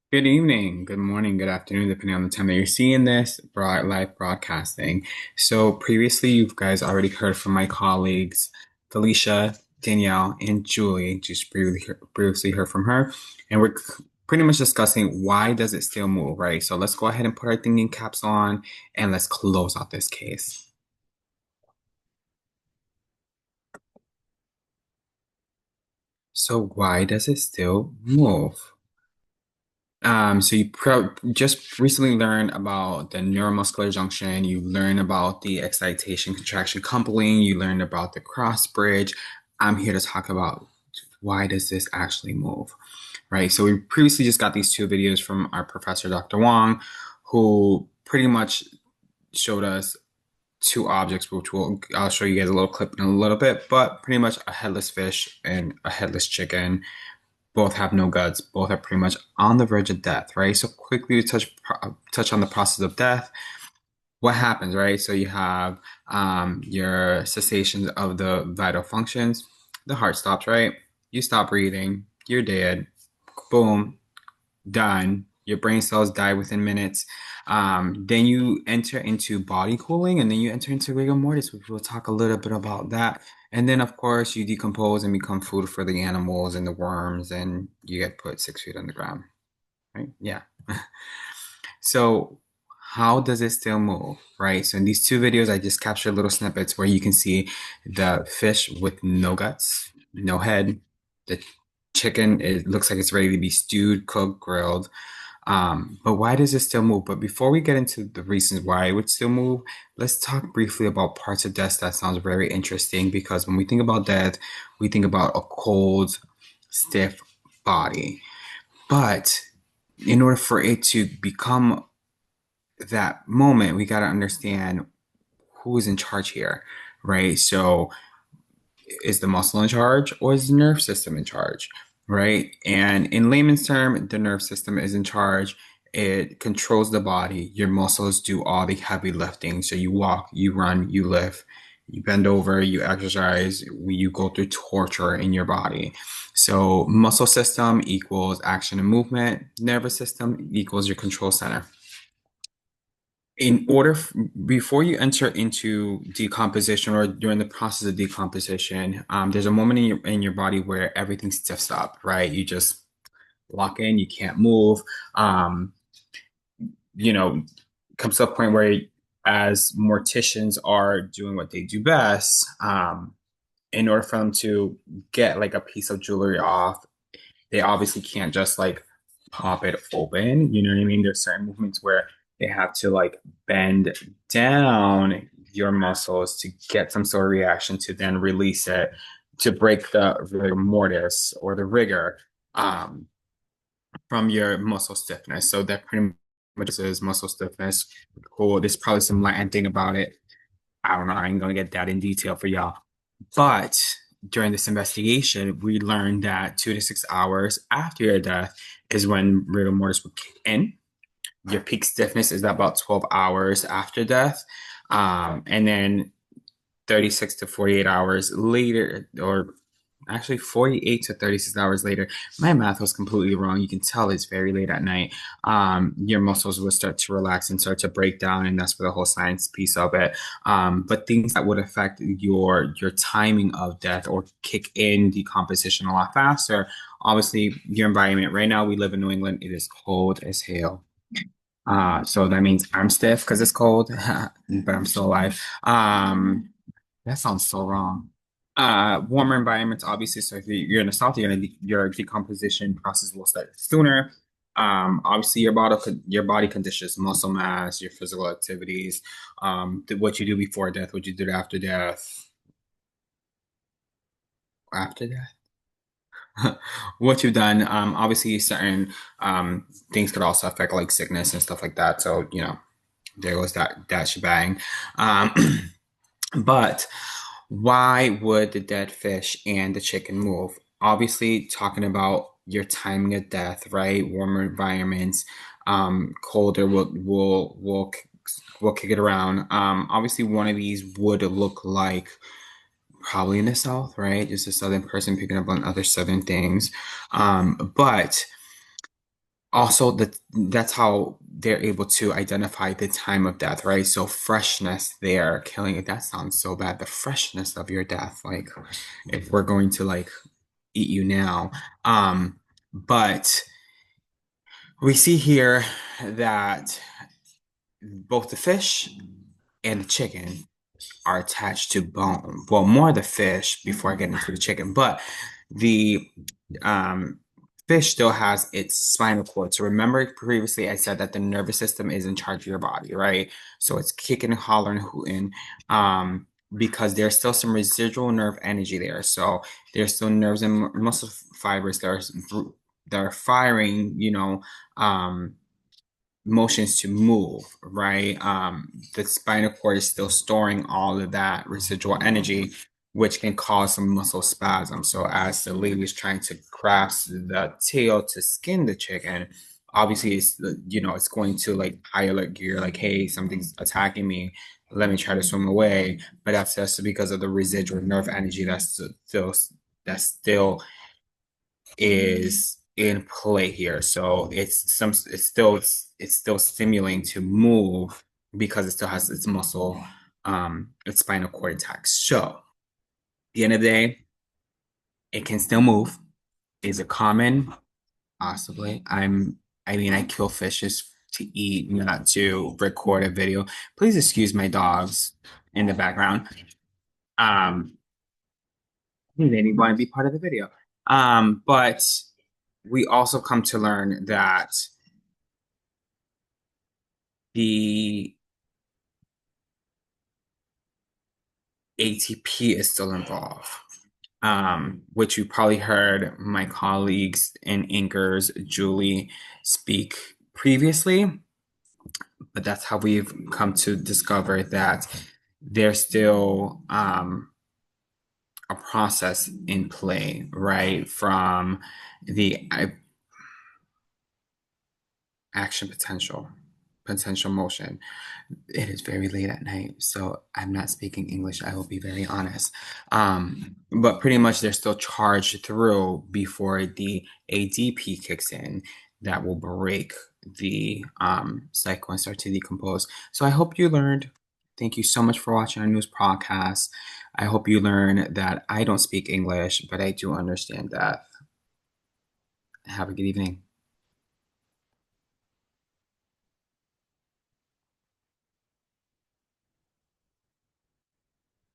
Good evening, good morning, good afternoon, depending on the time that you're seeing this live broadcasting. So previously, you guys already heard from my colleagues, Felicia, Danielle, and Julie. Just previously heard from her, and we're pretty much discussing why does it still move, right? So let's go ahead and put our thinking caps on, and let's close out this case. So why does it still move? So you just recently learned about the neuromuscular junction. You learned about the excitation, contraction, coupling. You learned about the cross bridge. I'm here to talk about why does this actually move, right? So we previously just got these two videos from our professor, Dr. Wong, who pretty much showed us two objects, which I'll show you guys a little clip in a little bit, but pretty much a headless fish and a headless chicken both have no guts. Both are pretty much on the verge of death, right? So quickly to touch on the process of death. What happens, right? So you have your cessation of the vital functions. The heart stops, right? You stop breathing. You're dead. Boom, done. Your brain cells die within minutes. Then you enter into body cooling, and then you enter into rigor mortis, which we'll talk a little bit about that. And then, of course, you decompose and become food for the animals and the worms, and you get put 6 feet underground, right? Yeah. So, how does it still move, right? So, in these two videos, I just captured little snippets where you can see the fish with no guts, no head. The chicken, it looks like it's ready to be stewed, cooked, grilled. But why does it still move? But before we get into the reasons why it would still move, let's talk briefly about parts of death that sounds very interesting because when we think about death, we think about a cold, stiff body. But in order for it to become that moment, we got to understand who is in charge here, right? So is the muscle in charge or is the nerve system in charge, right? And in layman's term, the nerve system is in charge. It controls the body. Your muscles do all the heavy lifting. So you walk, you run, you lift, you bend over, you exercise, you go through torture in your body. So muscle system equals action and movement. Nervous system equals your control center. Before you enter into decomposition or during the process of decomposition, there's a moment in your body where everything stiffs up, right? You just lock in, you can't move. Um, you know, comes to a point where as morticians are doing what they do best, in order for them to get like a piece of jewelry off, they obviously can't just like pop it open. You know what I mean? There's certain movements where they have to like bend down your muscles to get some sort of reaction to then release it to break the rigor mortis or the rigor um, from your muscle stiffness. So that pretty much is muscle stiffness. Cool. There's probably some Latin thing about it. I don't know. I ain't gonna get that in detail for y'all. But during this investigation, we learned that 2 to 6 hours after your death is when rigor mortis would kick in. Your peak stiffness is about 12 hours after death. And then 36 to 48 hours later, or actually 48 to 36 hours later, my math was completely wrong. You can tell it's very late at night. Your muscles will start to relax and start to break down, and that's for the whole science piece of it. But things that would affect your timing of death or kick in decomposition a lot faster. Obviously, your environment. Right now, we live in New England. It is cold as hell. So that means I'm stiff because it's cold, but I'm still alive. That sounds so wrong. Warmer environments, obviously. So if you're in the south, your decomposition process will start sooner. Obviously, your body conditions muscle mass, your physical activities, what you do before death, what you do after death. After death, what you've done. Obviously, certain things could also affect like sickness and stuff like that. So there goes that shebang. Um, but why would the dead fish and the chicken move? Obviously, talking about your timing of death, right? Warmer environments, colder will kick it around. Obviously, one of these would look like probably in the south, right? Just a southern person picking up on other southern things. But Also, that's how they're able to identify the time of death, right? So freshness there, killing it, that sounds so bad. The freshness of your death, like if we're going to like eat you now. But we see here that both the fish and the chicken are attached to bone. Well, more the fish before I get into the chicken, but the um, fish still has its spinal cord. So remember previously I said that the nervous system is in charge of your body, right? So it's kicking and hollering, hooting, because there's still some residual nerve energy there. So there's still nerves and muscle fibers that are firing, motions to move, right? The spinal cord is still storing all of that residual energy, which can cause some muscle spasm. So as the lady is trying to grasp the tail to skin the chicken, obviously it's going to like high alert gear, like, hey, something's attacking me. Let me try to swim away. But that's just because of the residual nerve energy that's still is in play here. So it's still stimulating to move because it still has its muscle, its spinal cord intact. So at the end of the day, it can still move. Is it common? Possibly. I mean, I kill fishes to eat, not to record a video. Please excuse my dogs in the background. Um, they didn't want to be part of the video. But we also come to learn that the ATP is still involved, which you probably heard my colleagues and anchors, Julie, speak previously. But that's how we've come to discover that there's still a process in play, right? From the action potential motion. It is very late at night, so I'm not speaking English. I will be very honest. But pretty much they're still charged through before the ADP kicks in that will break the cycle and start to decompose. So I hope you learned. Thank you so much for watching our news podcast. I hope you learn that I don't speak English, but I do understand that. Have a good evening.